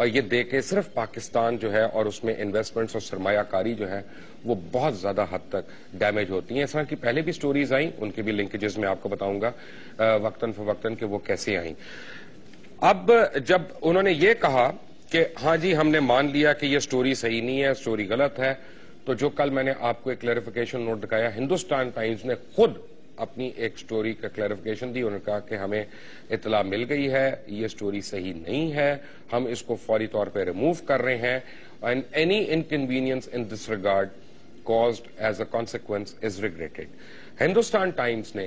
اور یہ دیکھ کے صرف پاکستان جو ہے اور اس میں انویسٹمنٹس اور سرمایہ کاری جو ہے وہ بہت زیادہ حد تک ڈیمیج ہوتی ہیں. اس طرح کی پہلے بھی سٹوریز آئیں, ان کے بھی لنکیجز میں آپ کو بتاؤں گا وقتاً فوقتاً کہ وہ کیسے آئیں. اب جب انہوں نے یہ کہا کہ ہاں جی ہم نے مان لیا کہ یہ سٹوری صحیح نہیں ہے, سٹوری غلط ہے, تو جو کل میں نے آپ کو ایک کلیریفیکیشن نوٹ دکھایا, ہندوستان ٹائمز نے خود اپنی ایک سٹوری کا کلیریفیکیشن دی. انہوں نے کہا کہ ہمیں اطلاع مل گئی ہے, یہ سٹوری صحیح نہیں ہے, ہم اس کو فوری طور پہ ریموو کر رہے ہیں, and any inconvenience in this regard caused as a consequence is regretted. Hindustan Times نے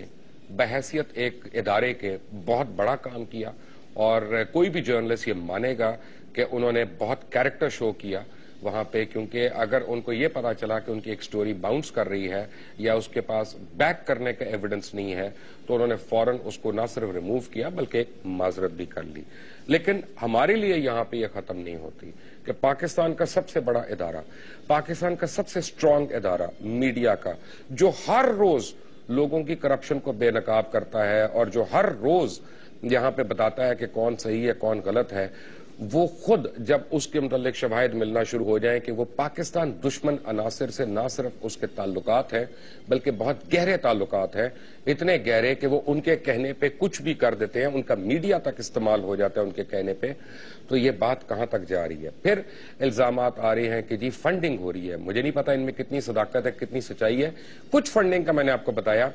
بحیثیت ایک ادارے کے بہت بڑا کام کیا, اور کوئی بھی جرنلسٹ یہ مانے گا کہ انہوں نے بہت کیریکٹر شو کیا وہاں پہ, کیونکہ اگر ان کو یہ پتا چلا کہ ان کی ایک سٹوری باؤنس کر رہی ہے یا اس کے پاس بیک کرنے کا ایویڈنس نہیں ہے, تو انہوں نے فوراً اس کو نہ صرف ریموو کیا بلکہ ایک معذرت بھی کر لی. لیکن ہمارے لیے یہاں پہ یہ ختم نہیں ہوتی کہ پاکستان کا سب سے بڑا ادارہ, پاکستان کا سب سے اسٹرانگ ادارہ میڈیا کا, جو ہر روز لوگوں کی کرپشن کو بے نقاب کرتا ہے اور جو ہر روز یہاں پہ بتاتا ہے کہ کون صحیح ہے کون غلط ہے, وہ خود جب اس کے متعلق شواہد ملنا شروع ہو جائیں کہ وہ پاکستان دشمن عناصر سے نہ صرف اس کے تعلقات ہیں بلکہ بہت گہرے تعلقات ہیں, اتنے گہرے کہ وہ ان کے کہنے پہ کچھ بھی کر دیتے ہیں, ان کا میڈیا تک استعمال ہو جاتا ہے ان کے کہنے پہ, تو یہ بات کہاں تک جا رہی ہے. پھر الزامات آ رہے ہیں کہ جی فنڈنگ ہو رہی ہے. مجھے نہیں پتا ان میں کتنی صداقت ہے کتنی سچائی ہے. کچھ فنڈنگ کا میں نے آپ کو بتایا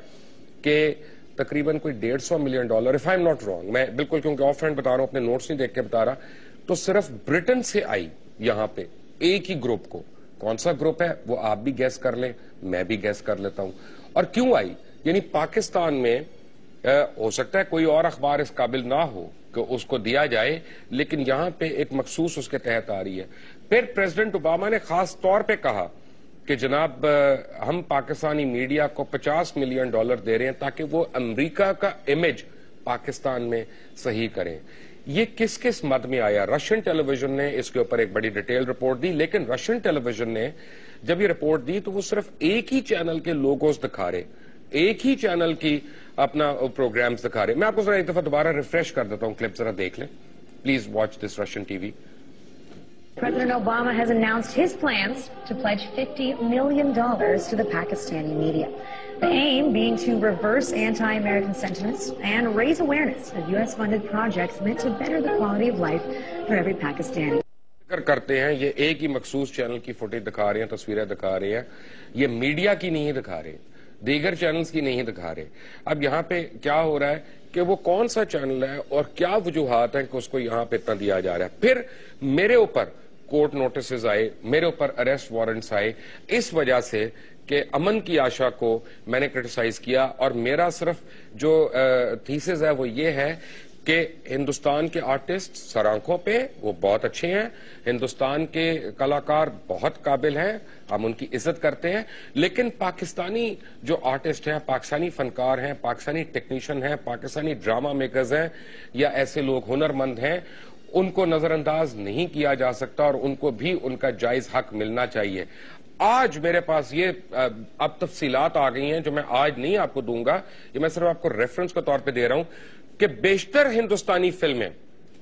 کہ تقریباً کوئی $150 million, if I am not wrong, میں بالکل کیونکہ آف ہینڈ بتا رہا ہوں, اپنے نوٹس نہیں دیکھ کے بتا رہا, تو صرف برٹن سے آئی یہاں پہ ایک ہی گروپ کو. کون سا گروپ ہے وہ آپ بھی گیس کر لیں, میں بھی گیس کر لیتا ہوں. اور کیوں آئی, یعنی پاکستان میں ہو سکتا ہے کوئی اور اخبار اس قابل نہ ہو کہ اس کو دیا جائے, لیکن یہاں پہ ایک مخصوص اس کے تحت آ رہی ہے. پھر پریزیڈنٹ اوباما نے خاص طور پہ کہا کہ جناب ہم پاکستانی میڈیا کو $50 ملین دے رہے ہیں تاکہ وہ امریکہ کا امیج پاکستان میں صحیح کریں. یہ کس کس مد میں آیا؟ رشین ٹیلی ویژن نے اس کے اوپر ایک بڑی ڈیٹیل رپورٹ دی, لیکن رشین ٹیلی ویژن نے جب یہ رپورٹ دی تو وہ صرف ایک ہی چینل کے لوگوز دکھا رہے, ایک ہی چینل کی اپنا پروگرامز دکھا رہے. میں آپ کو ذرا ایک دفعہ دوبارہ ریفریش کر دیتا ہوں, کلپ ذرا دیکھ لیں. Please watch this Russian T V. President Obama has announced his plans to pledge $50 million to the Pakistani media. The aim being to reverse anti-American sentiments and raise awareness of U.S.-funded projects meant to better the quality of life for every Pakistani. کرتے ہیں یہ ایک ہی مخصوص channel کی footage دکھا رہے ہیں, تصویریں دکھا رہے ہیں, یہ میڈیا کی نہیں دکھا رہے, دیگر چینلز کی نہیں دکھا رہے. اب یہاں پہ کیا ہو رہا ہے کہ وہ کون سا چینل ہے اور کیا وجوہات ہیں کہ اس کو یہاں پہ اتنا دیا جا رہا ہے. پھر میرے اوپر کورٹ نوٹسز آئے, میرے اوپر اریسٹ وارنٹس آئے, اس وجہ سے کہ امن کی آشا کو میں نے کرٹیسائز کیا, اور میرا صرف جو تھیسز ہے وہ یہ ہے کہ ہندوستان کے آرٹسٹ سر آنکھوں پہ وہ بہت اچھے ہیں, ہندوستان کے کلاکار بہت قابل ہیں, ہم ان کی عزت کرتے ہیں, لیکن پاکستانی جو آرٹسٹ ہیں, پاکستانی فنکار ہیں, پاکستانی ٹیکنیشین ہیں, پاکستانی ڈراما میکرز ہیں, یا ایسے لوگ ہنرمند ہیں, ان کو نظر انداز نہیں کیا جا سکتا اور ان کو بھی ان کا جائز حق ملنا چاہیے. آج میرے پاس یہ اب تفصیلات آ گئی ہیں جو میں آج نہیں آپ کو دوں گا, یہ میں صرف آپ کو ریفرنس کے طور پہ دے رہا ہوں کہ بیشتر ہندوستانی فلمیں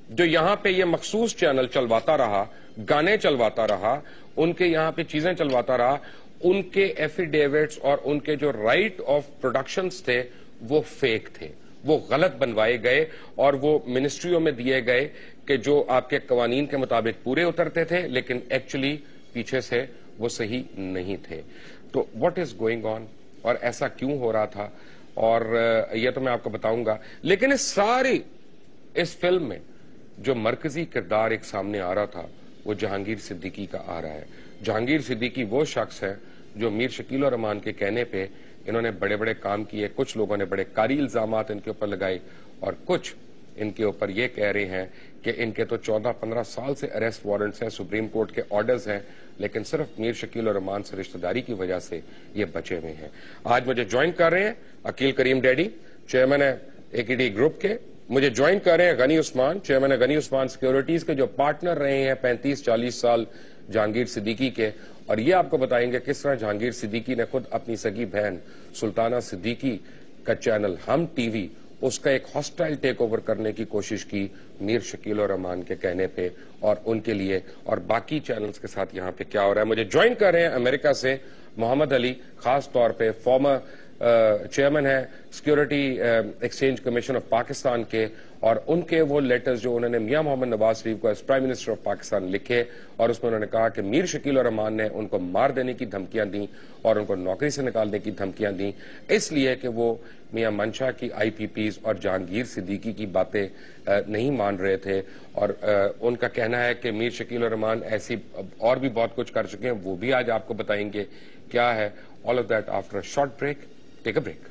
جو یہاں پہ یہ مخصوص چینل چلواتا رہا, گانے چلواتا رہا, ان کے یہاں پہ چیزیں چلواتا رہا, ان کے ایفیڈیوٹس اور ان کے جو رائٹ آف پروڈکشنز تھے وہ فیک تھے, وہ غلط بنوائے گئے اور وہ منسٹریوں میں دیے گئے کہ جو آپ کے قوانین کے مطابق پورے اترتے تھے لیکن ایکچولی پیچھے سے وہ صحیح نہیں تھے. تو واٹ از گوئنگ آن, اور ایسا کیوں ہو رہا تھا, اور یہ تو میں آپ کو بتاؤں گا. لیکن اس فلم میں جو مرکزی کردار ایک سامنے آ رہا تھا وہ جہانگیر صدیقی کا آ رہا ہے. جہانگیر صدیقی وہ شخص ہے جو میر شکیل الرحمان کے کہنے پہ انہوں نے بڑے بڑے کام کیے, کچھ لوگوں نے بڑے کاری الزامات ان کے اوپر لگائے, اور کچھ ان کے اوپر یہ کہہ رہے ہیں کہ ان کے تو 14-15 سال سے اریسٹ وارنٹس ہیں, سپریم کورٹ کے آرڈرز ہیں, لیکن صرف میر شکیل الرحمان سے رشتہ داری کی وجہ سے یہ بچے ہوئے ہیں. آج مجھے جوائن کر رہے ہیں عقیل کریم ڈیڈی, چیئرمین ہے AKD گروپ کے. مجھے جوائن کر رہے ہیں غنی عثمان, چیئرمین ہے غنی عثمان سیکیورٹیز کے, جو پارٹنر رہے ہیں 35-40 سال جہانگیر صدیقی کے, اور یہ آپ کو بتائیں گے کس طرح جہانگیر صدیقی نے خود اپنی سگی بہن سلطانہ صدیقی کا چینل ہم ٹی وی اس کا ایک ہاسٹائل ٹیک اوور کرنے کی کوشش کی میر شکیل الرحمان کے کہنے پہ اور ان کے لیے. اور باقی چینلز کے ساتھ یہاں پہ کیا ہو رہا ہے. مجھے جوائن کر رہے ہیں امریکہ سے محمد علی, خاص طور پہ فارمر چیئرمین ہے security exchange commission of Pakistan کے, اور ان کے وہ لیٹرز جو انہوں نے میاں محمد نواز شریف کو as prime minister of Pakistan لکھے, اور اس میں انہوں نے کہا کہ میر شکیل الرحمان نے ان کو مار دینے کی دھمکیاں دیں اور ان کو نوکری سے نکالنے کی دھمکیاں دیں, اس لیے کہ وہ میاں منشا کی آئی پی پیز اور جہانگیر صدیقی کی باتیں نہیں مان رہے تھے. اور ان کا کہنا ہے کہ میر شکیل الرحمان ایسی اور بھی بہت کچھ کر چکے ہیں, وہ بھی آج آپ کو بتائیں گے کیا ہے. All of that after a short break. Take a break.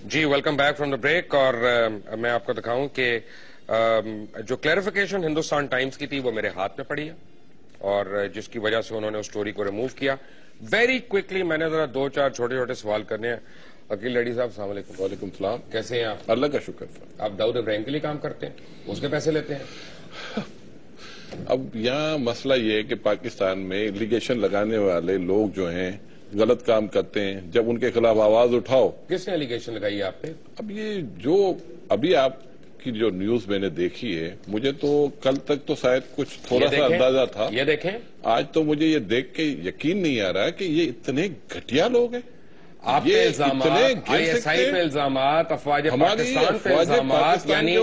جی welcome back from the break. اور میں آپ کو دکھاؤں کہ جو کلیریفیکیشن ہندوستان ٹائمز کی تھی وہ میرے ہاتھ میں پڑی ہے, اور جس کی وجہ سے انہوں نے اس سٹوری کو ریموو کیا ویری کوئکلی. میں نے ذرا 2-4 چھوٹے سوال کرنے ہیں. عقیل ریڈی صاحب السلام علیکم. وعلیکم السلام. کیسے ہیں آپ؟ اللہ کا شکر. آپ داؤد ابراہیم کے لیے کام کرتے ہیں, اس کے پیسے لیتے ہیں؟ اب یہاں مسئلہ یہ ہے کہ پاکستان میں ایلیگیشن لگانے والے لوگ جو ہیں غلط کام کرتے ہیں, جب ان کے خلاف آواز اٹھاؤ. کس نے ایلیگیشن لگائی آپ پہ؟ اب یہ جو ابھی آپ کی جو نیوز میں نے دیکھی ہے, مجھے تو کل تک تو شاید کچھ تھوڑا سا اندازہ تھا, یہ دیکھیں آج تو مجھے یہ دیکھ کے یقین نہیں آ رہا کہ یہ اتنے گھٹیا لوگ ہیں. آپ پہ الزامات, آئی ایس آئی پہ الزامات, افواج پاکستان پہ الزامات, یعنی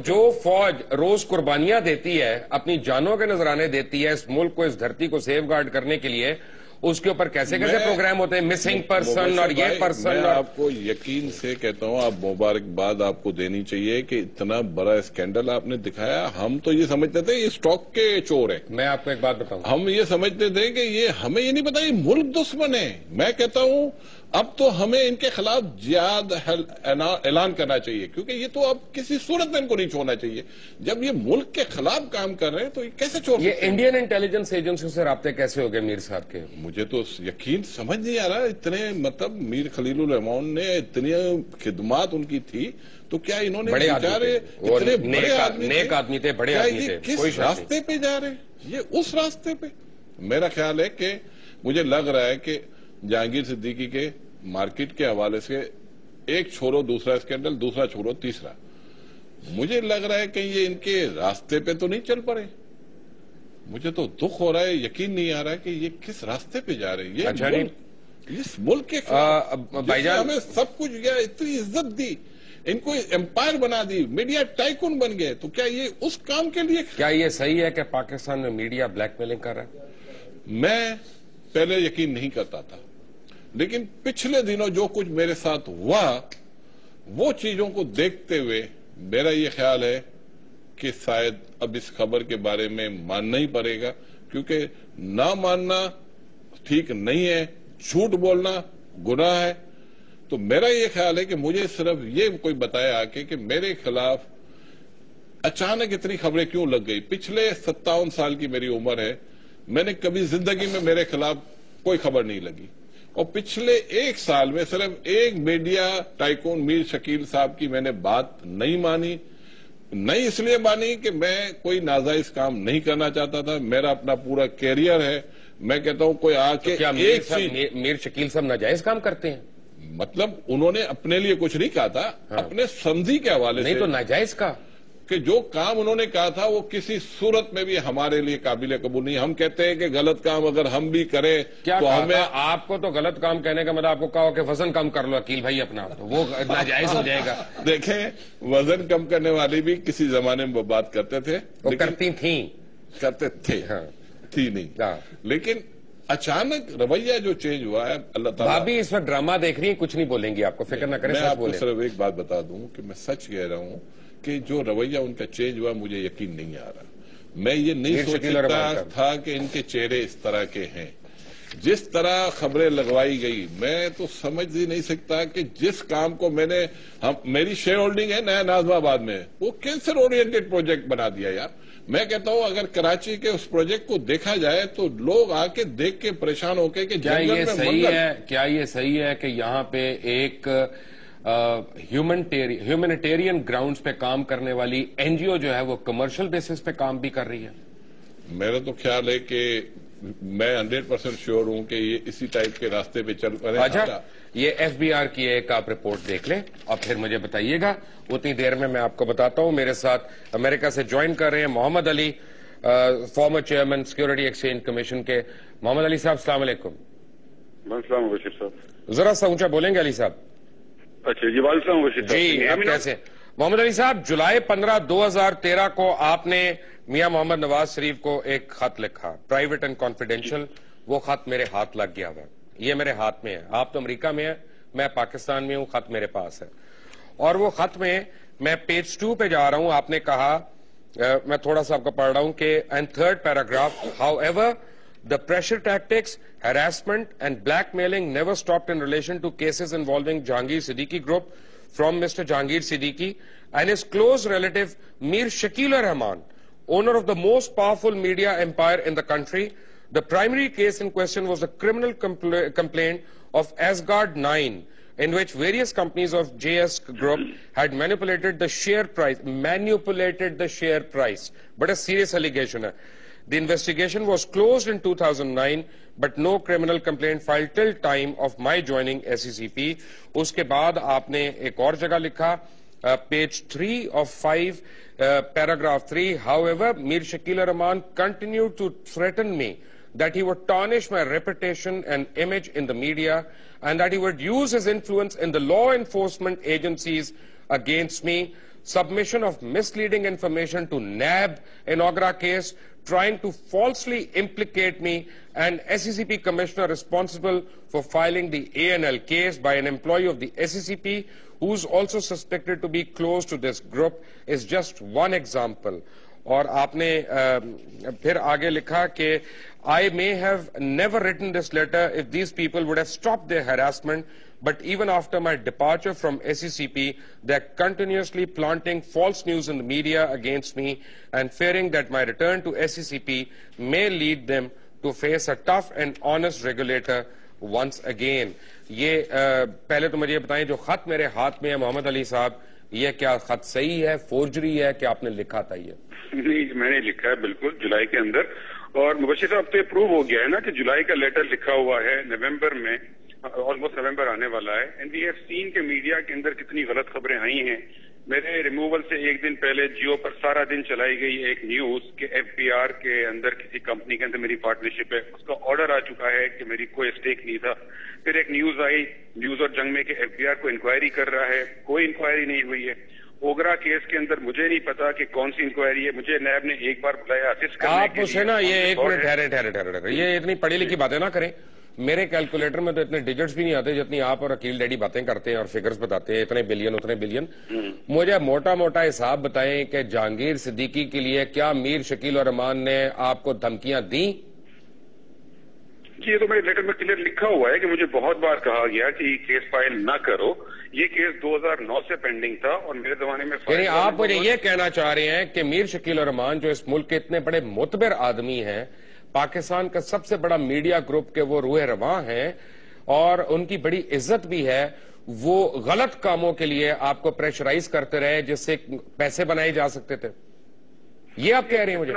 جو فوج روز قربانیاں دیتی ہے, اپنی جانوں کے نذرانے دیتی ہے اس ملک کو, اس دھرتی کو سیف گارڈ کرنے کے لیے, اس کے اوپر کیسے پروگرام ہوتے ہیں مسنگ پرسن اور یہ پرسن. میں آپ کو یقین سے کہتا ہوں, آپ مبارکباد آپ کو دینی چاہیے کہ اتنا بڑا اسکینڈل آپ نے دکھایا. ہم تو یہ سمجھتے تھے یہ اسٹاک کے چور ہیں. میں آپ کو ایک بات بتاؤں, ہم یہ سمجھتے تھے کہ یہ ہمیں یہ نہیں پتا یہ ملک دشمن ہے. میں کہتا ہوں اب تو ہمیں ان کے خلاف جہاد اعلان کرنا چاہیے, کیونکہ یہ تو اب کسی صورت میں ان کو نہیں چھوڑنا چاہیے. جب یہ ملک کے خلاف کام کر رہے ہیں تو یہ کیسے چھوڑ سکتے ہیں؟ یہ انڈین انٹیلیجنس ایجنسی سے رابطے کیسے ہو گئے میر صاحب کے؟ مجھے تو یقین سمجھ نہیں آ رہا. اتنے مطلب میر خلیل الرحمان نے اتنی خدمات ان کی تھی, تو کیا انہوں نے بڑے نیک آدمی تھے, بڑے آدمی تھے, کس راستے پہ جا رہے ہیں یہ اس راستے پہ؟ میرا خیال ہے کہ مجھے لگ رہا ہے کہ جہانگیر صدیقی کے مارکیٹ کے حوالے سے ایک چھوڑو دوسرا اسکینڈل, دوسرا چھوڑو تیسرا, مجھے لگ رہا ہے کہ یہ ان کے راستے پہ تو نہیں چل پڑے. مجھے تو دکھ ہو رہا ہے, یقین نہیں آ رہا ہے کہ یہ کس راستے پہ جا رہے ہیں. اس ملک کے ہمیں سب کچھ گیا, اتنی عزت دی, ان کو امپائر بنا دی, میڈیا ٹائکون بن گئے, تو کیا یہ اس کام کے لیے؟ کیا یہ صحیح ہے کہ پاکستان میں میڈیا بلیک میلنگ کر رہا ہے؟ میں پہلے یقین نہیں کرتا تھا, لیکن پچھلے دنوں جو کچھ میرے ساتھ ہوا, وہ چیزوں کو دیکھتے ہوئے میرا یہ خیال ہے کہ شاید اب اس خبر کے بارے میں ماننا ہی پڑے گا, کیونکہ نہ ماننا ٹھیک نہیں ہے, جھوٹ بولنا گناہ ہے. تو میرا یہ خیال ہے کہ مجھے صرف یہ کوئی بتایا کہ میرے خلاف اچانک اتنی خبریں کیوں لگ گئی. پچھلے 57 سال کی میری عمر ہے, میں نے کبھی زندگی میں میرے خلاف کوئی خبر نہیں لگی, اور پچھلے 1 سال میں صرف ایک میڈیا ٹائکون میر شکیل صاحب کی میں نے بات نہیں مانی. نہیں اس لیے مانی کہ میں کوئی ناجائز کام نہیں کرنا چاہتا تھا, میرا اپنا پورا کیریئر ہے. میں کہتا ہوں کوئی آ کے میر شکیل صاحب ناجائز کام کرتے ہیں؟ مطلب انہوں نے اپنے لیے کچھ نہیں کہا تھا, اپنے سمجھی کے حوالے سے. نہیں تو ناجائز کا کہ جو کام انہوں نے کہا تھا وہ کسی صورت میں بھی ہمارے لیے قابل قبول نہیں. ہم کہتے ہیں کہ غلط کام اگر ہم بھی کریں تو ہمیں, آپ کو تو غلط کام کہنے کا مطلب آپ کو کہا کہ وزن کم کر لو عقیل بھائی اپنا, تو وہ ناجائز ہو جائے گا. دیکھیں, وزن کم کرنے والی بھی کسی زمانے میں بات کرتے تھے, وہ کرتی تھیں, کرتے تھے, تھی نہیں, لیکن اچانک رویہ جو چینج ہوا ہے اللہ تعالیٰ. بھابھی اس وقت ڈرامہ دیکھ رہی ہیں, کچھ نہیں بولیں گی, آپ کو فکر نہ کریں. میں آپ کو صرف ایک بات بتا دوں کہ میں سچ کہہ رہا ہوں کہ جو رویہ ان کا چینج ہوا مجھے یقین نہیں آ رہا. میں یہ نہیں سوچ سکتا تھا کہ ان کے چہرے اس طرح کے ہیں. جس طرح خبریں لگوائی گئی میں تو سمجھ ہی نہیں سکتا کہ جس کام کو میری شیئر ہولڈنگ ہے نیا ناظم آباد میں, وہ کینسر اورینٹڈ پروجیکٹ بنا دیا یار. میں کہتا ہوں اگر کراچی کے اس پروجیکٹ کو دیکھا جائے تو لوگ آ کے دیکھ کے پریشان ہو کے کہ کیا یہ صحیح ہے کہ یہاں پہ ایک ہیومینیٹیرین گراؤنڈز پہ کام کرنے والی این جی او جو ہے وہ کمرشل بیسس پہ کام بھی کر رہی ہے؟ میرا تو خیال ہے کہ میں 100% شیور ہوں کہ یہ اسی ٹائپ کے راستے پہ چل رہے ہیں. اچھا, یہ ایف بی آر کی ایک آپ رپورٹ دیکھ لیں اور پھر مجھے بتائیے گا. اتنی دیر میں آپ کو بتاتا ہوں. میرے ساتھ امریکہ سے جوائن کر رہے ہیں Mohammad Ali, former chairman security exchange commission کے. محمد علی صاحب السلام علیکم. السلام بشیر صاحب. ذرا سا اونچا بولیں گے علی صاحب. اچھا جی, وعلیکم السلام بشیر صاحب. جی آپ کیسے؟ محمد علی صاحب, جولائی 15, 2013 کو آپ نے میاں محمد نواز شریف کو ایک خط لکھا, پرائیویٹ اینڈ کانفیڈینشیل. وہ خط میرے ہاتھ لگ گیا ہوا, یہ میرے ہاتھ میں ہے. آپ تو امریکہ میں ہیں, میں پاکستان میں ہوں, خط میرے پاس ہے. اور وہ خط میں پیج 2 پہ جا رہا ہوں. آپ نے کہا, میں تھوڑا سا آپ کو پڑھ رہا ہوں کہ and third paragraph, how ever the pressure tactics, harassment and blackmailing never stopped in relation to cases involving Jahangir Siddiqui group from Mr. Jahangir Siddiqui and his close relative Mir Shakil Rahman, owner of the most powerful media empire in the country. The primary case in question was a criminal complaint of Asgard 9, in which various companies of JS Group had manipulated the share price. But a serious allegation hai. The investigation was closed in 2009, but no criminal complaint filed till time of my joining SECP. Uske baad aapne ek aur jagah likha, page 3 of 5, paragraph 3. However, Mir Shakil Rahman continued to threaten me that he would tarnish my reputation and image in the media and that he would use his influence in the law enforcement agencies against me. Submission of misleading information to NAB in Agra case, trying to falsely implicate me, and SECP commissioner responsible for filing the ANL case by an employee of the SECP who's also suspected to be close to this group is just one example. اور آپ نے پھر آگے لکھا کہ I may have never written this letter if these people would have stopped their harassment, but even after my departure from SECP, they're continuously planting false news in the media against me and fearing that my return to SECP may lead them to face a tough and honest regulator once again. یہ پہلے تو مجھے یہ بتائیں, جو خط میرے ہاتھ میں ہے محمد علی صاحب, یہ کیا خط صحیح ہے, فورجری ہے کہ آپ نے لکھا تھا؟ یہ نہیں, میں نے لکھا ہے بالکل جولائی کے اندر. اور مبشر صاحب تو پروو ہو گیا ہے نا کہ جولائی کا لیٹر لکھا ہوا ہے نومبر میں, آلموسٹ نومبر آنے والا ہے. اینڈ وی ہیو سین کہ میڈیا کے اندر کتنی غلط خبریں آئی ہیں. میرے ریموول سے ایک دن پہلے جیو پر سارا دن چلائی گئی ایک نیوز کہ ایف بی آر کے اندر کسی کمپنی کے اندر میری پارٹنرشپ ہے, اس کا آرڈر آ چکا ہے کہ میری کوئی اسٹیک نہیں تھا. پھر ایک نیوز آئی نیوز اور جنگ میں کہ ایف بی آر کو انکوائری کر رہا ہے, کوئی انکوائری نہیں ہوئی ہے. اوگرا کیس کے اندر مجھے نہیں پتا کہ کون سی انکوائری ہے, مجھے نیب نے ایک بار بلایا اسسٹ کرنے کے لیے. آپ اسے نا یہ ایک منٹ ٹھہرے, یہ اتنی پڑھی لکھی باتیں نہ کریں. میرے کیلکولیٹر میں تو اتنے ڈیجٹس بھی نہیں آتے جتنی آپ اور عقیل ڈیڈی باتیں کرتے ہیں اور فگرز بتاتے ہیں, اتنے بلین اتنے بلین. مجھے موٹا موٹا حساب بتائیں کہ جہانگیر صدیقی کے لیے کیا میر شکیل الرحمان نے آپ کو دھمکیاں دیں؟ جی, یہ تو میرے لیٹر میں کلیئر لکھا ہوا ہے کہ مجھے بہت بار کہا گیا کہ یہ کیس فائل نہ کرو. یہ کیس 2009 سے پینڈنگ تھا اور میرے زمانے میں یعنی آپ مجھے یہ کہنا چاہ رہے ہیں کہ میر شکیل الرحمان جو اس ملک کے اتنے بڑے معتبر آدمی ہیں, پاکستان کا سب سے بڑا میڈیا گروپ کے وہ روح رواں ہیں اور ان کی بڑی عزت بھی ہے, وہ غلط کاموں کے لیے آپ کو پریشرائز کرتے رہے جس سے پیسے بنائے جا سکتے تھے؟ یہ آپ کہہ رہے ہیں مجھے؟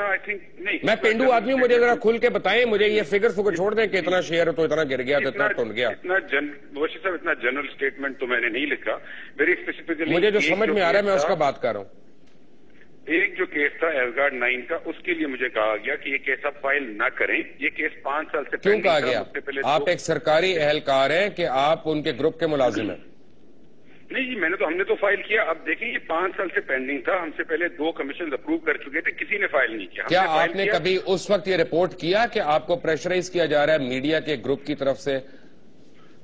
میں پینڈو آدمی, مجھے ذرا کھل کے بتائیں. مجھے یہ فگر فگر چھوڑ دیں کہ اتنا شیئر تو اتنا گر گیا تو اتنا ٹن گیا. اتنا جنرل اسٹیٹمنٹ تو میں نے نہیں لکھا. ویری اسپیسیفکلی مجھے جو سمجھ میں آ رہا ہے میں اس کا بات کر رہا ہوں. ایک جو کیس تھا ایسگارڈ 9 کا, اس کے لیے مجھے کہا گیا کہ یہ کیس آپ فائل نہ کریں. یہ کیس 5 سال سے کیوں کہا گیا؟ آپ ایک سرکاری اہلکار ہیں کہ آپ ان کے گروپ کے ملازم ہیں؟ نہیں جی, ہم نے تو فائل کیا. اب دیکھیں یہ 5 سال سے پینڈنگ تھا, ہم سے پہلے 2 کمیشن اپروو کر چکے تھے, کسی نے فائل نہیں کیا. کیا آپ نے کبھی اس وقت یہ رپورٹ کیا کہ آپ کو پریشرائز کیا جا رہا ہے میڈیا کے گروپ کی طرف سے؟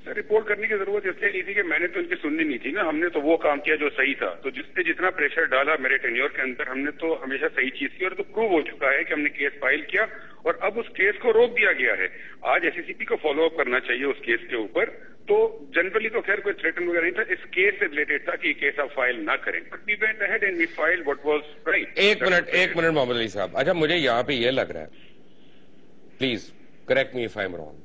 سر رپورٹ کرنے کی ضرورت اس لیے نہیں تھی کہ میں نے تو ان کی سننی نہیں تھی نا. ہم نے تو وہ کام کیا جو صحیح تھا. تو جس نے جتنا پریشر ڈالا میرے ٹینیور کے اندر, ہم نے تو ہمیشہ صحیح چیز کی, اور تو پروو ہو چکا ہے کہ ہم نے کیس فائل کیا اور اب اس کیس کو روک دیا گیا ہے. آج ایس سی سی پی کو فالو اپ کرنا چاہیے اس کیس کے اوپر. تو جنرلی تو خیر کوئی تھریٹن وغیرہ نہیں تھا, اس کیس سے ریلیٹڈ تھا کہ یہ کیس آپ فائل نہ کریں. But we went ahead and we filed what was right. ایک منٹ محمد علی صاحب, اچھا مجھے یہاں پہ یہ لگ رہا ہے, please correct me if I am wrong,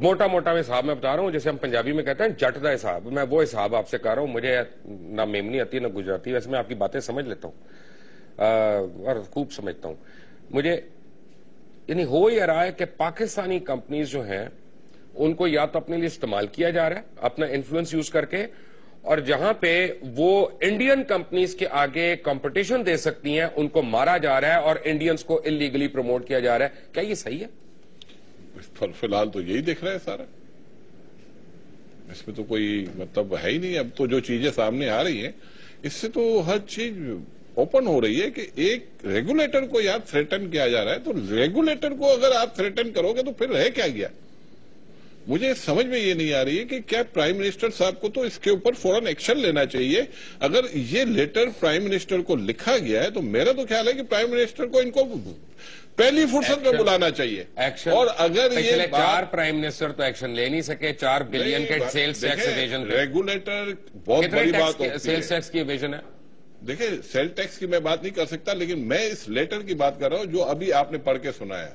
موٹا موٹا حساب میں بتا رہا ہوں, جیسے ہم پنجابی میں کہتے ہیں جٹ دا حساب, میں وہ حساب آپ سے کر رہا ہوں. مجھے نہ میمنی آتی نہ گجراتی, ویسے میں آپ کی باتیں سمجھ لیتا ہوں اور خوب سمجھتا ہوں. مجھے یعنی ہو یہ رہا ہے کہ پاکستانی کمپنیز جو ہیں ان کو یا تو اپنے لیے استعمال کیا جا رہا ہے اپنا انفلوئنس یوز کر کے, اور جہاں پہ وہ انڈین کمپنیز کے آگے کمپٹیشن دے سکتی ہیں ان کو مارا جا رہا ہے اور انڈینز کو انلیگلی پروموٹ کیا جا رہا ہے. کیا یہ صحیح ہے؟ فی الحال تو یہی دیکھ رہے ہیں سارا, اس میں تو کوئی مطلب ہے ہی نہیں. اب تو جو چیزیں سامنے آ رہی ہیں اس سے تو ہر چیز اوپن ہو رہی ہے کہ ایک ریگولیٹر کو یار تھریٹن کیا جا رہا ہے, تو ریگولیٹر کو اگر آپ تھریٹن کرو گے تو پھر رہ کیا گیا؟ مجھے سمجھ میں یہ نہیں آ رہی ہے کہ کیا پرائم منسٹر صاحب کو تو اس کے اوپر فوراً ایکشن لینا چاہیے. اگر یہ لیٹر پرائم منسٹر کو لکھا گیا ہے تو میرا تو خیال ہے کہ پرائم منسٹر کو ان کو پہلی فرصت میں بلانا چاہیے. اور اگر یہ 4 پرائم منسٹر تو ایکشن لے نہیں سکے, 4 بلین کے سیلز ٹیکس ایویژن, ریگولیٹر بہت بڑی بات ہوتی ہے. سیلز ٹیکس کی ایویژن ہے. دیکھیں سیل ٹیکس کی میں بات نہیں کر سکتا, لیکن میں اس لیٹر کی بات کر رہا ہوں جو ابھی آپ نے پڑھ کے سنایا.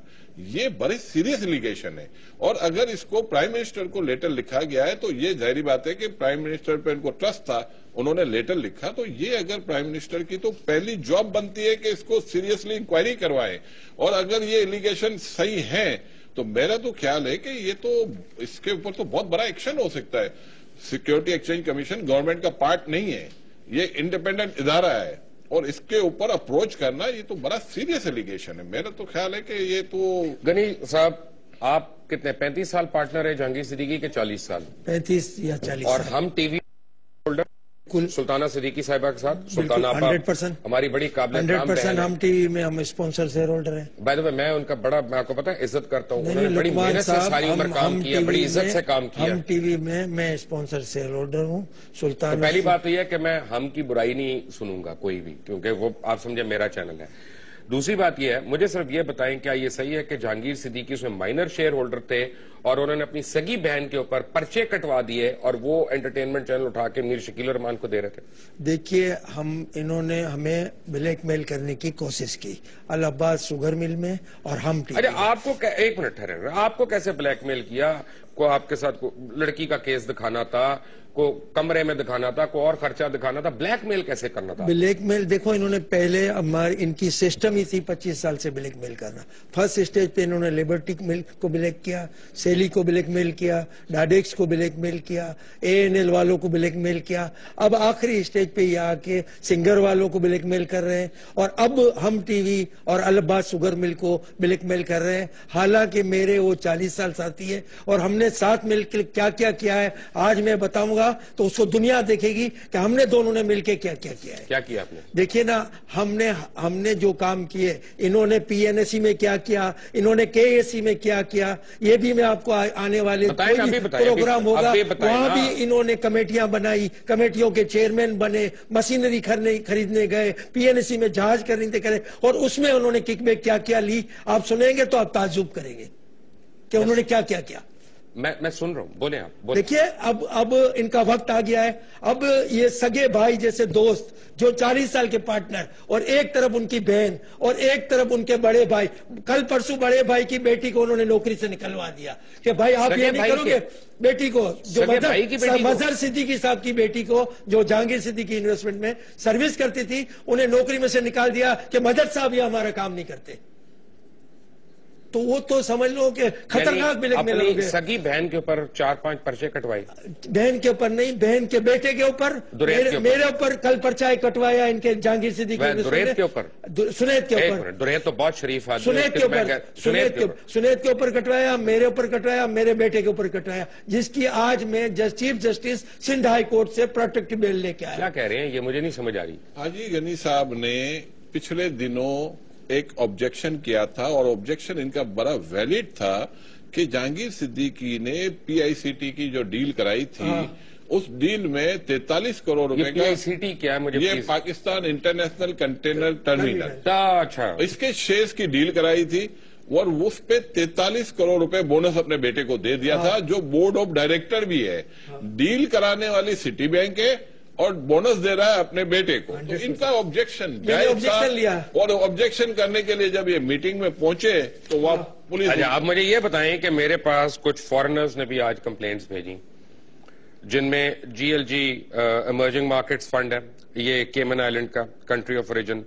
یہ بڑی سیریس الیگیشن ہے, اور اگر اس کو پرائم منسٹر کو لیٹر لکھا گیا ہے تو یہ ظاہری بات ہے کہ پرائم منسٹر پہ ان کو ٹرسٹ تھا, انہوں نے لیٹر لکھا. تو یہ اگر پرائم منسٹر کی تو پہلی جاب بنتی ہے کہ اس کو سیریسلی انکوائری کروائیں, اور اگر یہ الیگیشن صحیح ہیں تو میرا تو خیال ہے کہ یہ تو اس کے اوپر تو بہت بڑا ایکشن ہو سکتا ہے. سیکیورٹی ایکسچینج کمیشن گورنمنٹ کا پارٹ نہیں ہے, یہ انڈیپینڈنٹ ادارہ ہے, اور اس کے اوپر اپروچ کرنا یہ تو بڑا سیریس ایلیگیشن ہے. میرا تو خیال ہے کہ یہ تو غنی صاحب آپ کتنے 35 سال پارٹنر ہے جہانگیر صدیقی کے 40 سال 35 یا 40 اور ہم ٹی وی ہولڈر سلطانہ صدیقی صاحبہ کے ساتھ. سلطانہ 100% ہماری بڑی قابل 100% ہم ٹی وی میں ہم اسپانسر شیئر ہولڈر ہیں. بائی دا وے میں ان کا بڑا, میں آپ کو پتا ہے عزت کرتا ہوں, انہوں نے بڑی محنت سے ساری عمر کام کیا, بڑی عزت سے کام کیا. ہم ٹی وی میں اسپانسر شیئر ہولڈر ہوں. سلطانہ پہلی بات یہ ہے کہ میں ہم کی برائی نہیں سنوں گا کوئی بھی, کیونکہ وہ آپ سمجھے میرا چینل ہے. دوسری بات یہ ہے, مجھے صرف یہ بتائیں کیا یہ صحیح ہے کہ جہانگیر صدیقی اس میں مائنر شیئر ہولڈر تھے اور انہوں نے اپنی سگی بہن کے اوپر پرچے کٹوا دیے اور وہ انٹرٹینمنٹ چینل اٹھا کے میر شکیل الرحمان کو دے رہے تھے؟ دیکھیے انہوں نے ہمیں بلیک میل کرنے کی کوشش کی الہ آباد شوگر مل میں, اور ہم اچھا آپ کو ایک منٹ ٹھہرے, آپ کو کیسے بلیک میل کیا؟ کو آپ کے ساتھ لڑکی کا کیس دکھانا تھا, کو کمرے میں دکھانا تھا, کو اور خرچہ دکھانا تھا, بلیک میل کیسے کرنا تھا؟ بلیک میل دیکھو انہوں نے پہلے ان کی سسٹم ہی تھی 25 سال سے بلیک میل کرنا. فرسٹ اسٹیج پہ انہوں نے لیبرٹی کو بلیک کیا, سیلی کو بلیک میل کیا, ڈاڈیکس کو بلیک میل کیا, ANL والوں کو بلیک میل کیا, اب آخری اسٹیج پہ یہ آ کے سنگر والوں کو بلیک میل کر رہے ہیں, اور اب ہم ٹی وی اور الہ آباد شوگر مل کو بلیک میل کر رہے ہیں. حالانکہ میرے وہ 40 سال ساتھی ہے اور ہم نے ساتھ مل کے کیا کیا ہے آج میں بتاؤں گا تو اس کو دنیا دیکھے گی کہ ہم نے دونوں نے مل کے کیا کیا ہے. کیا کیا آپ نے؟ دیکھیے نا, ہم نے جو کام کیے, انہوں نے PNSE میں کیا, انہوں نے KSE میں کیا, یہ بھی میں آپ کو آنے والے پروگرام ہوگا وہاں بھی انہوں نے کمیٹیاں بنائی, کمیٹیوں کے چیئرمین بنے, مشینری خریدنے گئے, PNSE میں جہاز خریدنے گئے, اور اس میں انہوں نے کک بیک کیا لی. آپ سنیں گے تو آپ تعجب کریں گے کہ انہوں نے کیا. میں سن رہا ہوں, بولیں آپ. دیکھیے اب ان کا وقت آ گیا ہے. اب یہ سگے بھائی جیسے دوست جو 40 سال کے پارٹنر, اور ایک طرف ان کی بہن اور ایک طرف ان کے بڑے بھائی, کل پرسوں بڑے بھائی کی بیٹی کو انہوں نے نوکری سے نکلوا دیا کہ بھائی آپ یہ نہیں کرو گے. بیٹی کو جو مظہر صدیقی صاحب کی بیٹی کو جو جہانگیر صدیقی انویسٹمنٹ میں سروس کرتی تھی, انہیں نوکری میں سے نکال دیا کہ مظہر صاحب یہ ہمارا کام نہیں کرتے. تو وہ تو سمجھ لو کہ خطرناک بلیک میل ہو گئے. سگی بہن کے اوپر 4-5 پرچے کٹوائے, بہن کے اوپر نہیں, بہن کے بیٹے کے اوپر, میرے اوپر کل پرچہ کٹوایا ان کے جہانگیر صدیقی نے. دریت کے اوپر, سنیت کے اوپر, دریت تو بہت شریف آدمی, سنیت کے اوپر کٹوایا, میرے اوپر کٹوایا, میرے بیٹے کے اوپر کٹوایا, جس کی آج میں chief justice Sindh high court سے پروٹیکٹیو بیل لے کے آیا. کیا کہہ رہے ہیں یہ مجھے نہیں سمجھ آ رہی. حاجی غنی صاحب نے پچھلے دنوں ایک آبجیکشن کیا تھا, اور آبجیکشن ان کا بڑا ویلڈ تھا کہ جہانگیر صدیقی نے PICT کی جو ڈیل کرائی تھی اس ڈیل میں 43 کروڑ روپے کا PICT کیا ہے مجھے یہ پاکستان انٹرنیشنل کنٹینر ٹرمینل اچھا اس کے شیئرز کی ڈیل کرائی تھی اور اس پہ 43 کروڑ روپے بونس اپنے بیٹے کو دے دیا تھا جو بورڈ آف ڈائریکٹر بھی ہے. ڈیل کرانے والی سٹی بینک ہے اور بونس دے رہا ہے اپنے بیٹے کو. تو ان کا آبجیکشن لیا اور آبجیکشن کرنے کے لیے جب یہ میٹنگ میں پہنچے تو وہ پولیس. اچھا آپ مجھے یہ بتائیں کہ میرے پاس کچھ فارنرز نے بھی آج کمپلینٹس بھیجی جن میں GLG ایمرجنگ مارکیٹس فنڈ ہے, یہ کیمن آئلینڈ کا country of origin,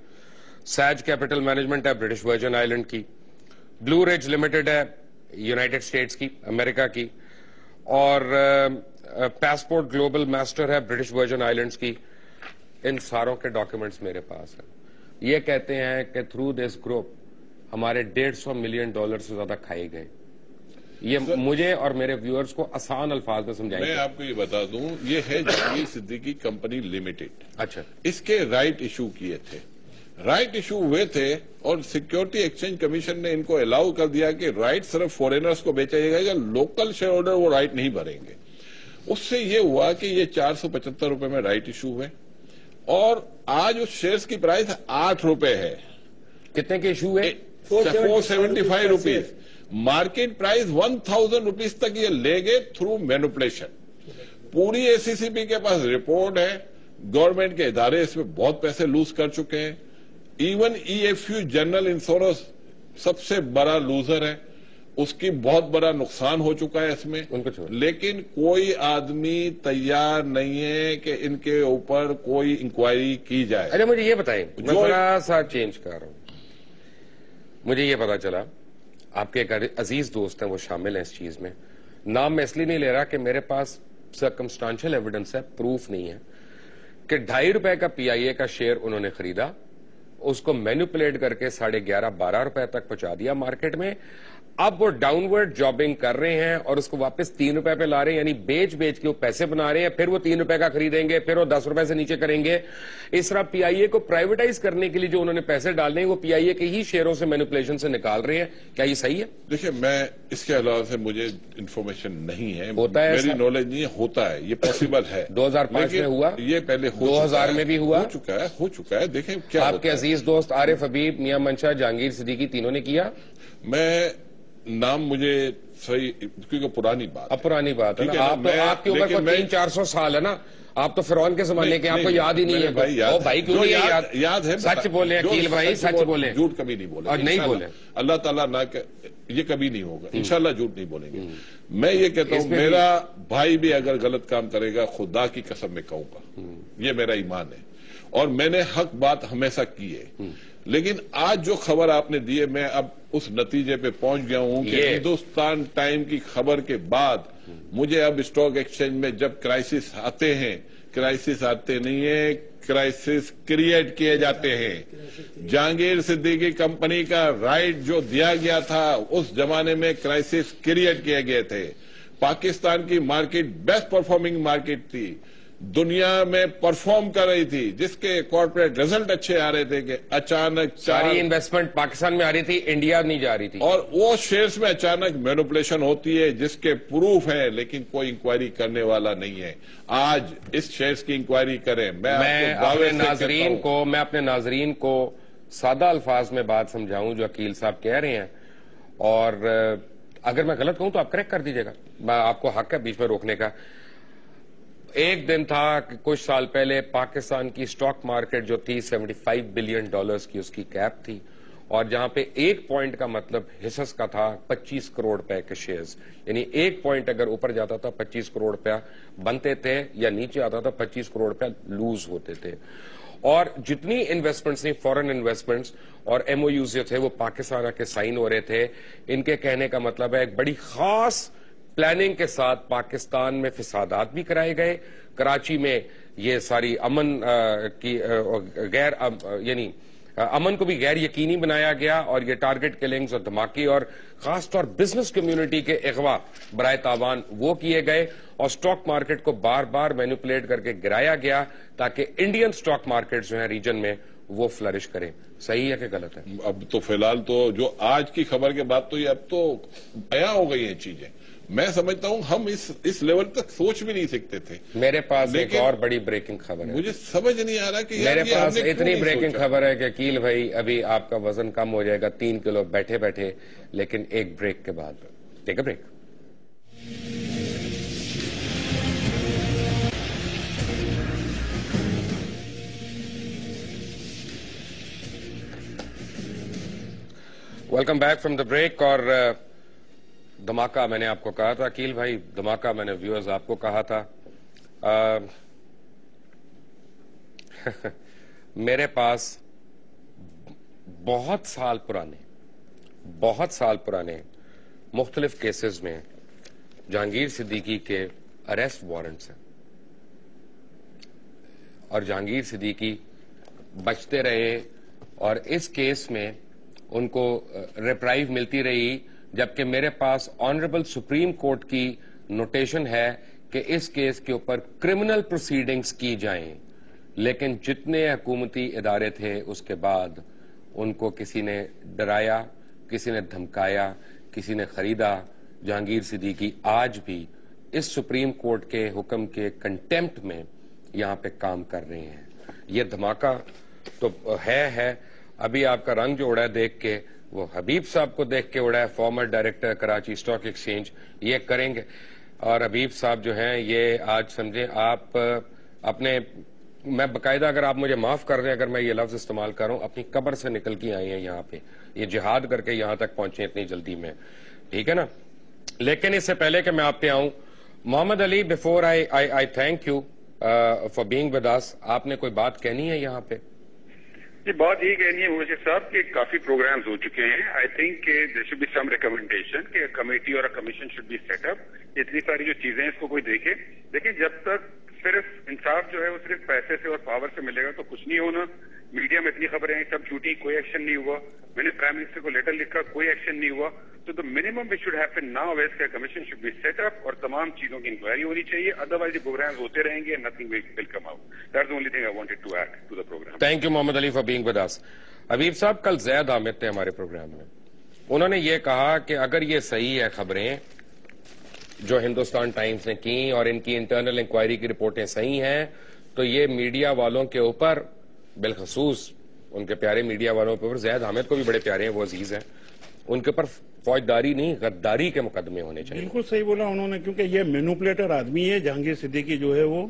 Sage Capital Management ہے برٹش ورجن آئلینڈ کی, بلو ریج لمیٹڈ ہے یونائٹڈ اسٹیٹس کی امریکہ کی, اور پاسپورٹ گلوبل ماسٹر ہے برٹش ورجن آئلینڈز کی. ان ساروں کے ڈاکیومنٹس میرے پاس ہیں. یہ کہتے ہیں کہ تھرو دس گروپ ہمارے $150 ملین سے زیادہ کھائے گئے. یہ مجھے اور میرے ویورز کو آسان الفاظ میں سمجھائیں. میں آپ کو یہ بتا دوں, یہ ہے جہانگیر صدیقی کمپنی لمیٹڈ. اچھا, اس کے رائٹ ایشو کیے تھے, رائٹ ایشو ہوئے تھے اور سیکیورٹی ایکسچینج کمیشن نے ان کو الاؤ کر دیا کہ رائٹ صرف فورینرز کو بیچا جائے گا, لوکل شیئر ہولڈر وہ رائٹ نہیں بھریں گے. اس سے یہ ہوا کہ یہ 475 روپے میں رائٹ ایشو ہوئے اور آج اس شیئرز کی پرائس 8 روپے ہے. کتنے کے ایشو ہوئے؟ 475 روپیز. مارکیٹ پرائز 1000 روپیز تک یہ لے گئے تھرو مینوپولیشن. پوری ACCB کے پاس رپورٹ ہے, گورنمنٹ کے ادارے اس میں بہت پیسے لوز کر چکے ہیں. ایون EFU جنرل انشورنس سب سے بڑا لوزر ہے, اس کی بہت بڑا نقصان ہو چکا ہے اس میں, لیکن کوئی آدمی تیار نہیں ہے کہ ان کے اوپر کوئی انکوائری کی جائے. اچھا مجھے یہ بتائیں, میں تھوڑا سا چینج کر رہا ہوں. مجھے یہ پتا چلا آپ کے ایک عزیز دوست ہیں وہ شامل ہیں اس چیز میں. نام میں اس لیے نہیں لے رہا کہ میرے پاس سرکمسٹانشل ایویڈنس ہے, پروف نہیں ہے, کہ $2.5 کا PIA کا شیئر انہوں نے خریدا, اس کو مینوپولیٹ کر کے 11.5-12 روپے تک پہنچا دیا مارکیٹ میں. اب وہ ڈاؤن ورڈ جابنگ کر رہے ہیں اور اس کو واپس 3 روپے پہ لا رہے ہیں, یعنی بیچ کے وہ پیسے بنا رہے ہیں. پھر وہ 3 روپے کا خریدیں گے, پھر وہ 10 روپے سے نیچے کریں گے. اس طرح PIA کو پرائیویٹائز کرنے کے لیے جو انہوں نے پیسے ڈالنے ہیں وہ PIA کے ہی شیئروں سے مینوپولیشن سے نکال رہے ہیں. کیا یہ صحیح ہے؟ دیکھیں, میں اس کے علاوہ سے مجھے انفارمیشن نہیں ہے, ہوتا ہے میری نالج نہیں ہے. ہوتا ہے, یہ پاسبل ہے. 2005 میں ہوا, یہ پہلے 2000 میں بھی ہوا, ہو چکا ہے. دیکھیں کیا آپ کے عزیز دوست عارف حبیب, میاں منشا, جہانگیر صدیقی تینوں نے کیا. میں نام مجھے صحیح کیونکہ پرانی بات, اب پرانی بات ہے نا, آپ کے اوپر 300-400 سال ہے نا, آپ تو فرعون کے زمانے کے, آپ کو یاد ہی نہیں ہے. بھائی کیوں نہیں یاد ہے؟ سچ بولیں عقیل بھائی, سچ بولیں, جھوٹ کبھی نہیں بولیں. اور نہیں بولیں, اللہ تعالیٰ نہ کہ یہ کبھی نہیں ہوگا, انشاءاللہ جھوٹ نہیں بولیں گے. میں یہ کہتا ہوں میرا بھائی بھی اگر غلط کام کرے گا خدا کی قسم میں کہوں گا, یہ میرا ایمان ہے اور میں نے حق بات ہمیشہ کی ہے. لیکن آج جو خبر آپ نے دی ہے, میں اب اس نتیجے پہ پہنچ گیا ہوں کہ ہندوستان ٹائم کی خبر کے بعد مجھے اب اسٹاک ایکسچینج میں جب کرائسس آتے ہیں, کرائسس آتے نہیں ہیں, کرائسس کریٹ کیے جاتے ہیں. جہانگیر صدیقی کمپنی کا رائٹ جو دیا گیا تھا اس زمانے میں کرائسس کریٹ کیے گئے تھے. پاکستان کی مارکیٹ بیسٹ پرفارمنگ مارکیٹ تھی, دنیا میں پرفارم کر رہی تھی, جس کے کارپوریٹ ریزلٹ اچھے آ رہے تھے کہ اچانک ساری انویسٹمنٹ پاکستان میں آ رہی تھی, انڈیا نہیں جا رہی تھی, اور وہ شیئرز میں اچانک مینوپولیشن ہوتی ہے جس کے پروف ہے, لیکن کوئی انکوائری کرنے والا نہیں ہے. آج اس شیئرز کی انکوائری کریں. میں اپنے ناظرین کو سادہ الفاظ میں بات سمجھاؤں جو عقیل صاحب کہہ رہے ہیں, اور اگر میں غلط کہوں تو آپ کریکٹ کر دیجیے گا, آپ کو حق ہے بیچ میں روکنے کا. ایک دن تھا کہ کچھ سال پہلے پاکستان کی سٹاک مارکیٹ جو تھی $75 بلین کی اس کی کیپ تھی, اور جہاں پہ 1 پوائنٹ کا مطلب حصص کا تھا 25 کروڑ روپے کے شیئرز, یعنی 1 پوائنٹ اگر اوپر جاتا تھا 25 کروڑ روپیہ بنتے تھے, یا نیچے آتا تھا 25 کروڑ روپیہ لوز ہوتے تھے. اور جتنی انویسٹمنٹس تھیں, فورن انویسٹمنٹس اور MOUs جو تھے وہ پاکستان کے سائن ہو رہے تھے. ان کے کہنے کا مطلب ہے ایک بڑی خاص پلاننگ کے ساتھ پاکستان میں فسادات بھی کرائے گئے. کراچی میں یہ ساری امن کی غیر یعنی امن کو بھی غیر یقینی بنایا گیا, اور یہ ٹارگٹ کلنگز اور دھماکے اور خاص طور بزنس کمیونٹی کے اغوا برائے تاوان وہ کیے گئے, اور سٹاک مارکیٹ کو بار بار مینوپولیٹ کر کے گرایا گیا تاکہ انڈین سٹاک مارکیٹ جو ہیں ریجن میں وہ فلرش کرے. صحیح ہے کہ غلط ہے؟ اب تو فی الحال تو جو آج کی خبر کے بعد تو یہ اب تو بیاں ہو گئی ہیں چیزیں. میں سمجھتا ہوں ہم اس لیول تک سوچ بھی نہیں سکتے تھے. میرے پاس ایک اور بڑی بریکنگ خبر ہے. مجھے سمجھ نہیں آ رہا کہ میرے پاس اتنی بریکنگ خبر ہے کہ عقیل بھائی ابھی آپ کا وزن کم ہو جائے گا 3 کلو بیٹھے بیٹھے, لیکن ایک بریک کے بعد. Take a break. Welcome back from the break. اور دھماکہ میں نے آپ کو کہا تھا عقیل بھائی, دھماکہ میں نے ویورز آپ کو کہا تھا. میرے پاس بہت سال پرانے مختلف کیسز میں جہانگیر صدیقی کے اریسٹ وارنٹس ہیں, اور جہانگیر صدیقی بچتے رہے اور اس کیس میں ان کو ریپرائیو ملتی رہی, جبکہ میرے پاس آنریبل سپریم کورٹ کی نوٹیشن ہے کہ اس کیس کے اوپر کرمنل پروسیڈنگز کی جائیں. لیکن جتنے حکومتی ادارے تھے اس کے بعد ان کو کسی نے ڈرایا, کسی نے دھمکایا, کسی نے خریدا. جہانگیر صدیقی آج بھی اس سپریم کورٹ کے حکم کے کنٹیمپٹ میں یہاں پہ کام کر رہے ہیں. یہ دھماکہ تو ہے. ابھی آپ کا رنگ جو اڑا ہے دیکھ کے, وہ حبیب صاحب کو دیکھ کے اڑا ہے, former director Karachi stock exchange. یہ کریں گے, اور حبیب صاحب جو ہیں یہ آج سمجھیں آپ اپنے, میں باقاعدہ اگر آپ مجھے معاف کر دیں اگر میں یہ لفظ استعمال کروں, اپنی قبر سے نکل کے آئی ہیں یہاں پہ, یہ جہاد کر کے یہاں تک پہنچے اتنی جلدی میں, ٹھیک ہے نا. لیکن اس سے پہلے کہ میں آپ پہ آؤں, Mohammad Ali, before I thank you for being with us, آپ نے کوئی بات کہنی ہے یہاں پہ؟ یہ بات یہی کہنی ہے مبشر صاحب کہ کافی پروگرامز ہو چکے ہیں. I think there should be some recommendation کہ کمیٹی اور commission should be set up. اتنی ساری جو چیزیں ہیں اس کو کوئی دیکھے. لیکن جب تک صرف انصاف جو ہے وہ صرف پیسے سے اور پاور سے ملے گا تو کچھ نہیں ہونا. میڈیا میں اتنی خبریں ہیں سب جھوٹی, کوئی ایکشن نہیں ہوا. میں نے پرائم منسٹر کو لیٹر لکھا, کوئی ایکشن نہیں ہوا. تو the minimum which should happen now is کہ commission should be set up اور تمام چیزوں کی انکوائری ہونی چاہیے. ادروائز یہ پروگرامز ہوتے رہیں گے, nothing will come out. That's the only thing I wanted to add to the programme. Thank you Mohammad Ali for being with us. Habib صاحب, کل زید حامد تھے ہمارے پروگرام میں, انہوں نے یہ کہا کہ اگر یہ صحیح ہے خبریں جو ہندوستان ٹائمز نے کی اور ان کی انٹرنل انکوائری کی رپورٹیں صحیح ہیں, تو یہ میڈیا والوں کے اوپر, بالخصوص ان کے پیارے میڈیا والوں کے اوپر, زید حامد کو بھی بڑے پیارے ہیں, وہ عزیز ہیں, ان کے اوپر فوجداری نہیں غداری کے مقدمے ہونے چاہیے. بالکل صحیح بولا انہوں نے, کیونکہ یہ مینوپلیٹر آدمی ہے. جہانگیر صدیقی جو ہے وہ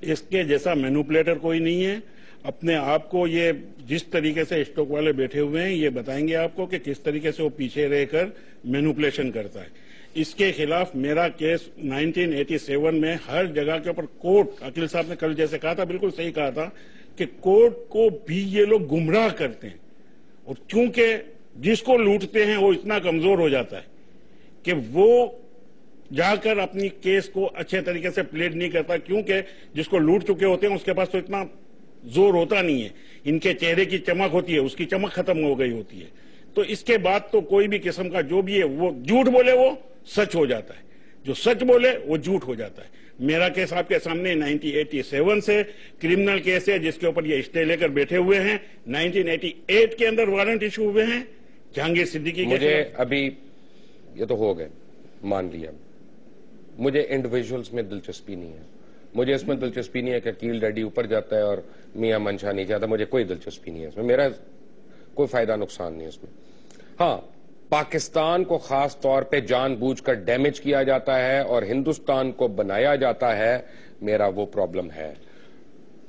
اس کے جیسا مینوپلیٹر کوئی نہیں ہے. اپنے آپ کو یہ جس طریقے سے اسٹاک والے بیٹھے ہوئے ہیں یہ بتائیں گے آپ کو کہ کس طریقے سے وہ پیچھے رہ کر مینوپلیشن کرتا ہے. اس کے خلاف میرا کیس 1987 میں ہر جگہ کے اوپر کورٹ, عقیل صاحب نے کل جیسے کہا تھا, بالکل صحیح کہا تھا کہ کورٹ کو بھی یہ لوگ گمراہ کرتے ہیں. اور کیونکہ جس کو لوٹتے ہیں وہ اتنا کمزور ہو جاتا ہے کہ وہ جا کر اپنی کیس کو اچھے طریقے سے پلیڈ نہیں کرتا, کیونکہ جس کو لوٹ چکے ہوتے ہیں اس کے پاس تو اتنا زور ہوتا نہیں ہے. ان کے چہرے کی چمک ہوتی ہے, اس کی چمک ختم ہو گئی ہوتی ہے. تو اس کے بعد تو کوئی بھی قسم کا جو بھی ہے وہ جھوٹ بولے وہ سچ ہو جاتا ہے, جو سچ بولے وہ جھوٹ ہو جاتا ہے. میرا کیس آپ کے سامنے 1987 سے کرمنل کیس ہے جس کے اوپر یہ اسٹے لے کر بیٹھے ہوئے ہیں. 1988 کے اندر وارنٹ ایشو ہوئے ہیں جہانگیر صدیقی کے. مجھے ابھی یہ تو ہو گئے, مان لیا, مجھے انڈیویجولز میں دلچسپی نہیں ہے. مجھے اس میں دلچسپی نہیں ہے کہ کیل ڈیڈی اوپر جاتا ہے اور میاں منشا نہیں جاتا, مجھے کوئی دلچسپی نہیں ہے اس میں, میرا کوئی فائدہ نقصان نہیں اس میں. ہاں, پاکستان کو خاص طور پہ جان بوجھ کر ڈیمیج کیا جاتا ہے اور ہندوستان کو بنایا جاتا ہے, میرا وہ پرابلم ہے.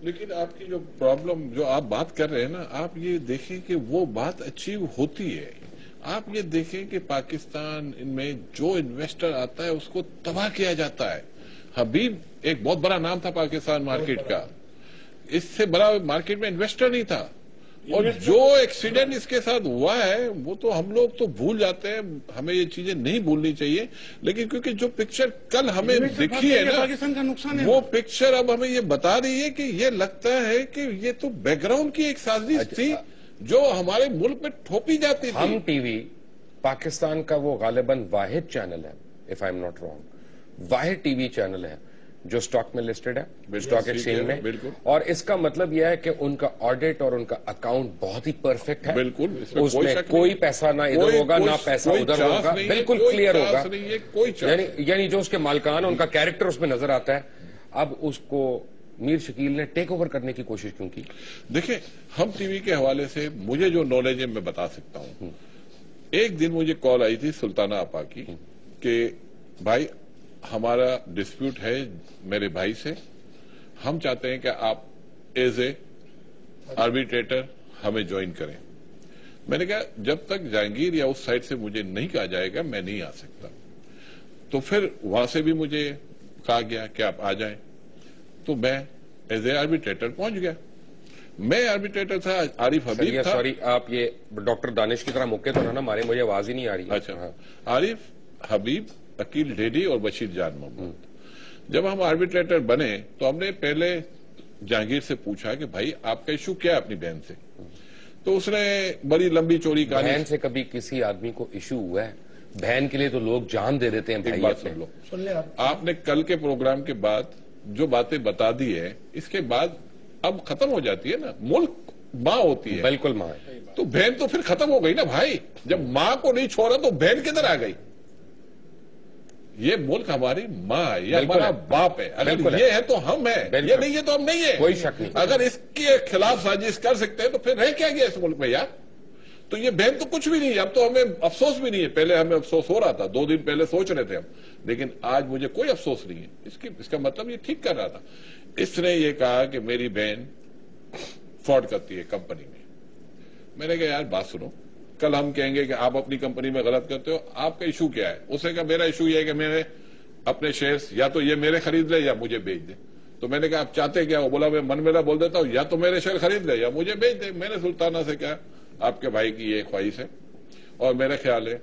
لیکن آپ کی جو پرابلم جو آپ بات کر رہے ہیں نا, آپ یہ دیکھیں کہ وہ بات اچیو ہوتی ہے. آپ یہ دیکھیں کہ پاکستان ان میں جو انویسٹر آتا ہے اس کو تباہ کیا جاتا ہے. حبیب ایک بہت بڑا نام تھا پاکستان مارکیٹ کا, اس سے بڑا مارکیٹ میں انویسٹر نہیں تھا. اور جو ایکسیڈنٹ اس کے ساتھ ہوا ہے وہ تو ہم لوگ تو بھول جاتے ہیں, ہمیں یہ چیزیں نہیں بھولنی چاہیے. لیکن کیونکہ جو پکچر کل ہمیں دکھی ہے نا, وہ پکچر اب ہمیں یہ بتا رہی ہے کہ یہ لگتا ہے کہ یہ تو بیک گراؤنڈ کی ایک سازش تھی جو ہمارے ملک میں ٹھوپی جاتی تھی. ہم ٹی وی پاکستان کا وہ غالباً واحد چینل ہے, if I am not wrong, واحد ٹی وی چینل ہے جو اسٹاک میں لسٹڈ ہے, اسٹاک ایکسچینج میں, بالکل. اور اس کا مطلب یہ ہے کہ ان کا آڈٹ اور ان کا اکاؤنٹ بہت ہی پرفیکٹ ہے, بالکل, اس میں کوئی پیسہ نہ ادھر ہوگا نہ پیسہ ادھر ہوگا, بالکل کلیئر ہوگا, یعنی جو اس کے مالکان ان کا کیریکٹر اس میں نظر آتا ہے. اب اس کو میر شکیل نے ٹیک اوور کرنے کی کوشش کیوں کی؟ دیکھیں, ہم ٹی وی کے حوالے سے مجھے جو نالج ہے میں بتا سکتا ہوں. ایک دن مجھے کال آئی تھی سلطانہ آپا کی کہ بھائی ہمارا ڈسپیوٹ ہے میرے بھائی سے, ہم چاہتے ہیں کہ آپ ایز اے آربیٹریٹر ہمیں جوائن کریں. میں نے کہا جب تک جہانگیر یا اس سائڈ سے مجھے نہیں کہا جائے گا میں نہیں آ سکتا. تو پھر وہاں سے بھی مجھے کہا گیا کہ آپ آ جائیں, تو میں ایز اے آربیٹریٹر پہنچ گیا. میں آربیٹریٹر تھا, عارف حبیب تھا. سوری, آپ یہ ڈاکٹر دانش کی طرح موقع تو نا مارے, مجھے آواز ہی نہیں آ رہی. اچھا, عارف حبیب, عقیل ڈیڈی اور بشیر جان محمد. جب ہم آربیٹریٹر بنے تو ہم نے پہلے جہانگیر سے پوچھا کہ بھائی آپ کا ایشو کیا ہے اپنی بہن سے, تو اس نے بڑی لمبی چوڑی کہانی. بہن سے کبھی کسی آدمی کو ایشو ہوا ہے؟ بہن کے لیے تو لوگ جان دے دیتے ہیں. ایک بات سن لو, آپ نے کل کے پروگرام کے بعد جو باتیں بتا دی ہے, اس کے بعد اب ختم ہو جاتی ہے نا. ملک ماں ہوتی ہے, بالکل ماں, تو بہن تو پھر ختم ہو گئی نا بھائی. جب ماں کو نہیں چھوڑا تو بہن کدھر آ گئی؟ یہ ملک ہماری ماں ہے, یہ ہمارا باپ ہے. اگر یہ ہے تو ہم ہیں, یہ نہیں ہے تو ہم نہیں ہیں, کوئی شک نہیں. اگر اس کے خلاف سازش کر سکتے ہیں تو پھر رہ کیا گیا اس ملک میں یار؟ تو یہ بہن تو کچھ بھی نہیں ہے. اب تو ہمیں افسوس بھی نہیں ہے, پہلے ہمیں افسوس ہو رہا تھا, 2 دن پہلے سوچ رہے تھے ہم, لیکن آج مجھے کوئی افسوس نہیں ہے. اس کا مطلب یہ ٹھیک کر رہا تھا. اس نے یہ کہا کہ میری بہن فراڈ کرتی ہے کمپنی میں. میں نے کہا یار بات سنو, کل ہم کہیں گے کہ آپ اپنی کمپنی میں غلط کرتے ہو, آپ کا ایشو کیا ہے؟ اس نے کہا میرا ایشو یہ ہے کہ میں اپنے شیئرز یا تو یہ میرے خرید لے یا مجھے بیچ دے. تو میں نے کہا آپ چاہتے کیا ہو؟ بولا میں من میرا بول دیتا ہوں, یا تو میرے شیئر خرید لے یا مجھے بیچ دے. میں نے سلطانہ سے کہا آپ کے بھائی کی یہ خواہش ہے اور میرا خیال ہے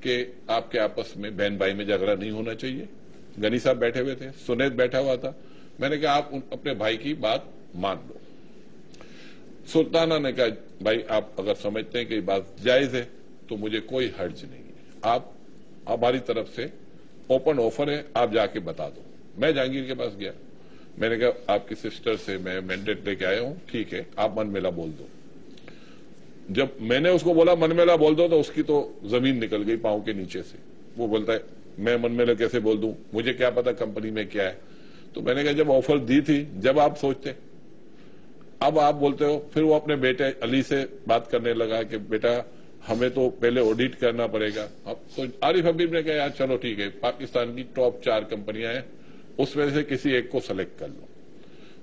کہ آپ کے آپس میں بہن بھائی میں جھگڑا نہیں ہونا چاہیے. غنی صاحب بیٹھے ہوئے تھے, سنید بیٹھا ہوا تھا. میں نے کہا آپ اپنے بھائی کی بات مان لو. سلطانہ نے کہا بھائی آپ اگر سمجھتے ہیں کہ یہ بات جائز ہے تو مجھے کوئی حرج نہیں ہے, آپ ہماری طرف سے اوپن آفر ہے, آپ جا کے بتا دو. میں جہانگیر کے پاس گیا, میں نے کہا آپ کی سسٹر سے میں مینڈیٹ لے کے آیا ہوں, ٹھیک ہے آپ من میلا بول دو. جب میں نے اس کو بولا من میلا بول دو تو اس کی تو زمین نکل گئی پاؤں کے نیچے سے. وہ بولتا ہے میں من میلا کیسے بول دوں, مجھے کیا پتا کمپنی میں کیا ہے. تو میں نے کہا جب آفر دی تھی جب آپ سوچتے, اب آپ بولتے ہو. پھر وہ اپنے بیٹے علی سے بات کرنے لگا کہ بیٹا ہمیں تو پہلے آڈٹ کرنا پڑے گا. اب تو عارف حبیب نے کہا یار چلو ٹھیک ہے, پاکستان کی ٹاپ 4 کمپنیاں ہیں, اس میں سے کسی ایک کو سلیکٹ کر لو.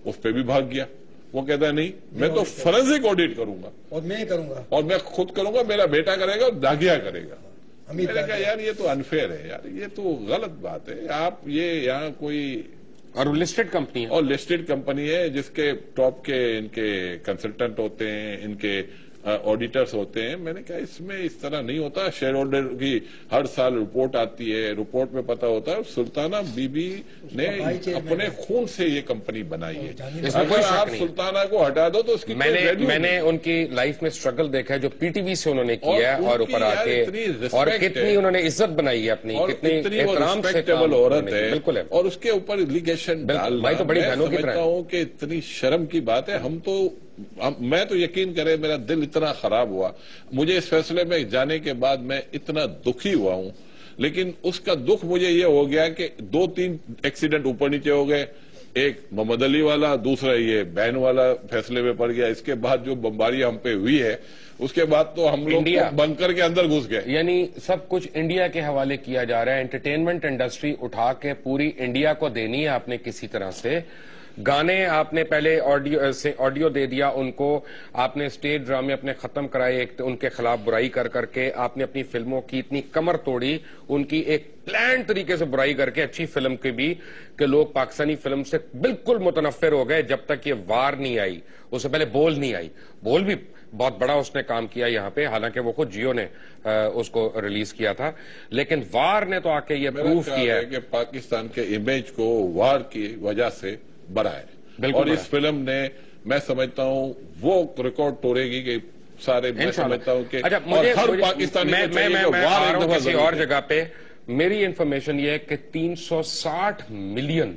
اس پہ بھی بھاگ گیا. وہ کہتا ہے نہیں میں تو فورنزک آڈٹ کروں گا, اور میں کروں گا, اور میں خود کروں گا, میرا بیٹا کرے گا اور داگیا کرے گا. میں نے کہا یار یہ تو انفیئر ہے یار, یہ تو غلط بات ہے. آپ یہ یہاں کوئی اور لسٹڈ کمپنی ہے, اور لسٹڈ کمپنی ہے جس کے ٹاپ کے ان کے کنسلٹنٹ ہوتے ہیں, ان کے آڈیٹرز ہوتے ہیں. میں نے کہا اس میں اس طرح نہیں ہوتا. شیئر ہولڈر کی ہر سال رپورٹ آتی ہے, رپورٹ میں پتا ہوتا ہے. سلطانہ بی بی نے اپنے خون سے یہ کمپنی بنائی ہے. اگر آپ سلطانہ کو ہٹا دو تو اس کی میں نے ان کی لائف میں اسٹرگل دیکھا ہے جو پی ٹی وی سے انہوں نے کیا ہے, اور اوپر آ کے اور کتنی انہوں نے عزت بنائی ہے اپنی, کتنی احترام سے عورت ہے. بالکل ہے, اور اس کے اوپر ایلیگیشن ڈالنا میں سمجھتا ہوں کہ اتنی شرم کی بات ہے. میں تو یقین کرے میرا دل اتنا خراب ہوا, مجھے اس فیصلے میں جانے کے بعد میں اتنا دکھی ہوا ہوں. لیکن اس کا دکھ مجھے یہ ہو گیا کہ 2-3 ایکسیڈنٹ اوپر نیچے ہو گئے. ایک محمد علی والا, دوسرا یہ بین والا فیصلے میں پڑ گیا. اس کے بعد جو بمباری ہم پہ ہوئی ہے اس کے بعد تو ہم لوگ بنکر کے اندر گھس گئے. یعنی سب کچھ انڈیا کے حوالے کیا جا رہا ہے. انٹرٹینمنٹ انڈسٹری اٹھا کے پوری انڈیا کو دینی ہے آپ نے کسی طرح سے. گانے آپ نے پہلے آڈیو دے دیا ان کو, آپ نے اسٹیج ڈرامے اپنے ختم کرائے ان کے خلاف برائی کر کے, آپ نے اپنی فلموں کی اتنی کمر توڑی, ان کی ایک پلان طریقے سے برائی کر کے, اچھی فلم کی بھی, کہ لوگ پاکستانی فلم سے بالکل متنفر ہو گئے جب تک یہ وار نہیں آئی. اس سے پہلے بول نہیں آئی. بول بھی بہت بڑا اس نے کام کیا یہاں پہ, حالانکہ وہ خود جیو نے اس کو ریلیز کیا تھا, لیکن وار نے تو آ کے یہ پروف کیا ہے کہ پاکستان کے امیج کو وار کی وجہ سے بڑا ہے. اور اس فلم نے میں سمجھتا ہوں وہ ریکارڈ توڑے گی کہ سارے, میں سمجھتا ہوں کہ ہر پاکستانی کسی اور جگہ پہ. میری انفارمیشن یہ ہے کہ 360 ملین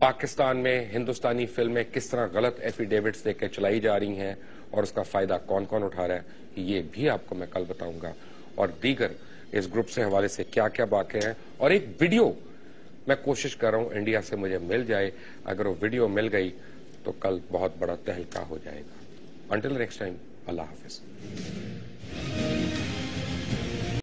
پاکستان میں ہندوستانی فلمیں کس طرح غلط ایفیڈیوٹس دے کے چلائی جا رہی ہیں اور اس کا فائدہ کون کون اٹھا رہا ہے، یہ بھی آپ کو میں کل بتاؤں گا، اور دیگر اس گروپ سے حوالے سے کیا کیا واقع ہیں، اور ایک ویڈیو میں کوشش کر رہا ہوں انڈیا سے مجھے مل جائے، اگر وہ ویڈیو مل گئی تو کل بہت بڑا تہلکہ ہو جائے گا۔ انٹل نیکسٹ ٹائم، اللہ حافظ۔